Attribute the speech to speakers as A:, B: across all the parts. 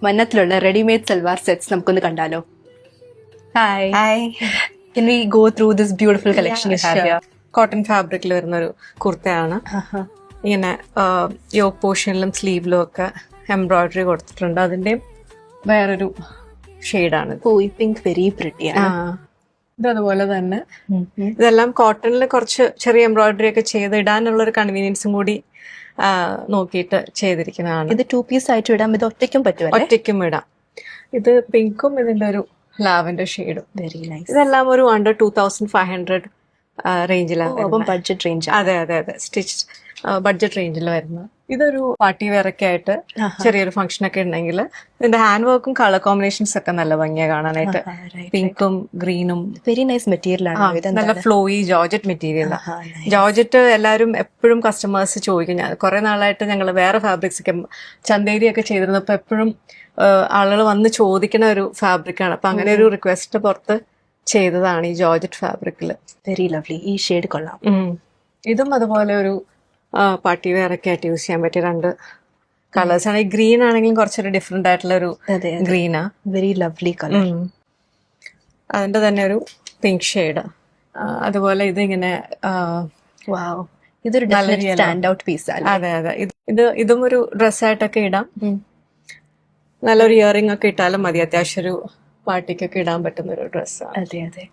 A: മന്നത്തിലുള്ള readymade salwar sets നമുക്കൊന്ന് കണ്ടാലോ? Hi,
B: hi.
A: can we go through this beautiful collection you have here?
B: Cotton ഫാബ്രിക്കിൽ വരുന്ന ഒരു കുർത്തയാണ്. ഇങ്ങനെ യോക്ക് പോർഷനിലും സ്ലീവിലും ഒക്കെ എംബ്രോയിഡറി കൊടുത്തിട്ടുണ്ട്. അതിന്റെയും വേറൊരു ഷെയ്ഡാണ്.
A: ഓ, ഈ പിങ്ക് വെരി പ്രിറ്റി ആണ്.
B: ഇതതുപോലെ തന്നെ ഇതെല്ലാം കോട്ടണിൽ കുറച്ച് ചെറിയ എംബ്രോയിഡറി ഒക്കെ ചെയ്ത് ഇടാനുള്ള ഒരു കൺവീനിയൻസും കൂടി നോക്കിയിട്ട് ചെയ്തിരിക്കുന്നതാണ്.
A: ഇത് 2 പീസ് ആയിട്ട് ഇടാം, ഇത് ഒറ്റയ്ക്കും പറ്റുമല്ലേ?
B: ഒറ്റയ്ക്കും ഇടാം. ഇത് പിങ്കും ഇതിന്റെ ഒരു ലാവൻഡർ ഷെയ്ഡും.
A: Very nice.
B: ഇതെല്ലാം ഒരു അണ്ടർ 2500 റേഞ്ചിലാണ്.
A: അപ്പം ബഡ്ജറ്റ് റേഞ്ച്.
B: അതെ അതെ അതെ, സ്റ്റിച്ച് ബഡ്ജറ്റ് റേഞ്ചിൽ വരുന്ന. ഇതൊരു പാർട്ടി വെയർ ഒക്കെ ആയിട്ട് ചെറിയൊരു ഫംഗ്ഷൻ ഒക്കെ ഉണ്ടെങ്കിൽ ഇതിന്റെ ഹാൻഡ് വർക്കും കളർ കോമ്പിനേഷൻസ് ഒക്കെ നല്ല ഭംഗിയാ കാണാനായിട്ട്. പിങ്കും ഗ്രീനും
A: വെരി നൈസ് മെറ്റീരിയൽ ആണ്.
B: നല്ല ഫ്ലോയി ജോർജറ്റ് മെറ്റീരിയൽ. ജോർജറ്റ് എല്ലാവരും എപ്പോഴും കസ്റ്റമേഴ്സ് ചോദിക്കും. ഞാൻ കുറെ നാളായിട്ട് ഞങ്ങൾ വേറെ ഫാബ്രിക്സ് ഒക്കെ ചന്തേരി ഒക്കെ ചെയ്തിരുന്നപ്പോ എപ്പോഴും ആളുകൾ വന്ന് ചോദിക്കുന്ന ഒരു ഫാബ്രിക്കാണ്. അപ്പൊ അങ്ങനെ ഒരു റിക്വസ്റ്റ് പുറത്ത് ചെയ്തതാണ് ഈ ജോർജറ്റ് ഫാബ്രിക്കിൽ.
A: Very lovely. ഈ ഷെയ്ഡ് കൊള്ളാം.
B: ഇതും അതുപോലെ ഒരു പാർട്ടി വെയർ ഒക്കെ ആയിട്ട് യൂസ് ചെയ്യാൻ പറ്റിയ 2 കളേഴ്സ് ആണ്. ഈ ഗ്രീൻ ആണെങ്കിലും കുറച്ചൊരു ഡിഫറെന്റ് ആയിട്ടുള്ള ഒരു ഗ്രീനാ.
A: Very lovely colour.
B: അതിന്റെ തന്നെ ഒരു പിങ്ക് ഷെയ്ഡ്. അതുപോലെ ഇതിങ്ങനെ
A: വാവ്, ഇതൊരു സ്റ്റാൻഡ് ഔട്ട് പീസ് ആണ്.
B: അതെ അതെ, ഇതും ഒരു ഡ്രസ്സായിട്ടൊക്കെ ഇടാം. നല്ലൊരു ഇയറിംഗ് ഒക്കെ ഇട്ടാലും മതി. അത്യാവശ്യം ഒരു പാർട്ടിക്കൊക്കെ ഇടാൻ പറ്റുന്ന ഒരു ഡ്രസ്സാണ്.
A: അതെ അതെ.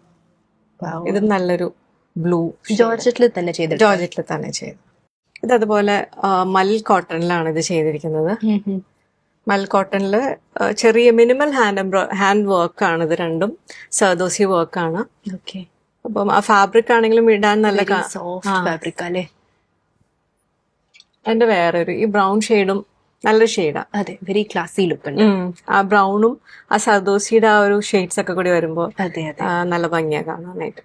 B: ഇത് നല്ലൊരു ബ്ലൂ
A: ജോർജറ്റിൽ തന്നെ ചെയ്തു.
B: ജോർജറ്റിൽ തന്നെ ചെയ്തു. ഇതതുപോലെ മൽ കോട്ടണിലാണ് ഇത് ചെയ്തിരിക്കുന്നത്. മൽ കോട്ടണില് ചെറിയ മിനിമൽ ഹാൻഡ് വർക്കാണ്. ഇത് രണ്ടും സർദോസി വർക്കാണ്.
A: ഓക്കെ.
B: അപ്പം ആ ഫാബ്രിക് ആണെങ്കിലും ഇടാൻ നല്ല
A: സോഫ്റ്റ് ഫാബ്രിക് അല്ലേ?
B: അതിന്റെ വേറൊരു ഈ ബ്രൗൺ ഷെയ്ഡും നല്ലൊരു ഷെയ്ഡാ.
A: അതെ, വെരി ക്ലാസി ലുക്ക് ഉണ്ട്.
B: ആ ബ്രൗണും ആ സർദോസിയുടെ ആ ഒരു ഷെയ്ഡ്സ് ഒക്കെ കൂടി വരുമ്പോ
A: അതെ അതെ,
B: നല്ല ഭംഗിയാ കാണാനായിട്ട്.